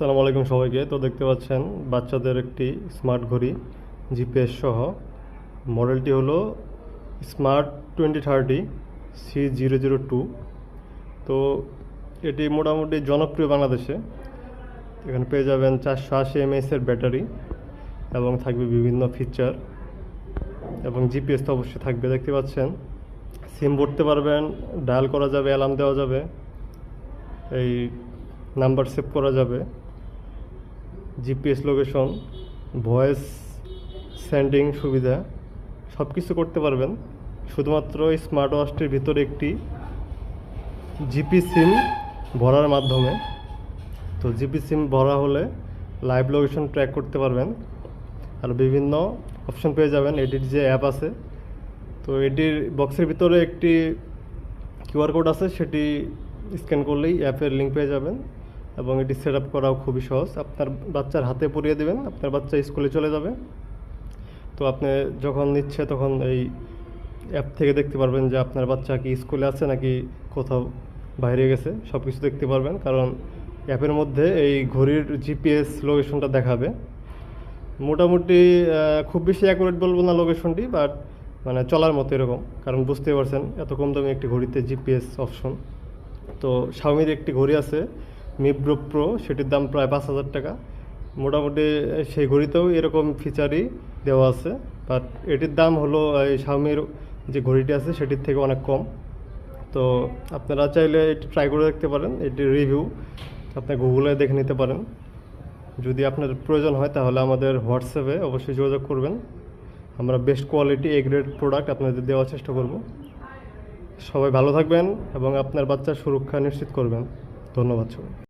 আসসালামু আলাইকুম সবাইকে। তো দেখতে পাচ্ছেন বাচ্চাদের একটি স্মার্ট ঘড়ি জিপিএস সহ। মডেলটি হলো স্মার্ট 2030 C002। তো এটি মোটামুটি জনপ্রিয় বাংলাদেশে। এখানে পেয়ে যাবেন 480 mAh-এর ব্যাটারি এবং থাকবে বিভিন্ন ফিচার, এবং জিপিএস তো অবশ্যই থাকবে। দেখতে পাচ্ছেন সিম ভরতে পারবেন, ডায়াল করা যাবে, অ্যালার্ম দেওয়া যাবে, এই নাম্বার সেভ করা যাবে, জিপিএস লোকেশন, ভয়েস সেন্ডিং সুবিধা, সব কিছু করতে পারবেন শুধুমাত্র স্মার্ট ওয়াচটির ভিতরে একটি জিপি সিম ভরার মাধ্যমে। তো জিপি সিম ভরা হলে লাইভ লোকেশন ট্র্যাক করতে পারবেন, আর বিভিন্ন অপশন পেয়ে যাবেন। এটির যে অ্যাপ আছে, তো এটির বক্সের ভিতরে একটি কিউআর কোড আছে, সেটি স্ক্যান করলেই অ্যাপের লিঙ্ক পেয়ে যাবেন, এবং এটি সেট আপ করাও খুবই সহজ। আপনার বাচ্চার হাতে পরিয়ে দেবেন, আপনার বাচ্চা স্কুলে চলে যাবে। তো আপনি যখন নিচ্ছে তখন এই অ্যাপ থেকে দেখতে পারবেন যে আপনার বাচ্চা কি স্কুলে আছে নাকি কোথাও বাইরে গেছে, সব কিছু দেখতে পারবেন, কারণ অ্যাপের মধ্যে এই ঘড়ির জিপিএস লোকেশনটা দেখাবে। মোটামুটি খুব বেশি অ্যাকুরেট বলবো না লোকেশনটি, বাট মানে চলার মতো এরকম, কারণ বুঝতে পারছেন এত কম দামি একটি ঘড়িতে জিপিএস অপশন। তো শাওমির একটি ঘড়ি আছে মিব্রো প্রো, সেটির দাম প্রায় 5,000 টাকা। মোটামুটি সেই ঘড়িতেও এরকম ফিচারই দেওয়া আছে, বাট এটির দাম হলো এই শাওমির যে ঘড়িটি আছে সেটির থেকে অনেক কম। তো আপনারা চাইলে এটি ট্রাই করে দেখতে পারেন। এটির রিভিউ আপনি গুগলে দেখে নিতে পারেন। যদি আপনার প্রয়োজন হয় তাহলে আমাদের হোয়াটসঅ্যাপে অবশ্যই যোগাযোগ করবেন। আমরা best quality A grade product আপনাদের দেওয়ার চেষ্টা করব। সবাই ভালো থাকবেন এবং আপনার বাচ্চার সুরক্ষা নিশ্চিত করবেন। ধন্যবাদ সবাই।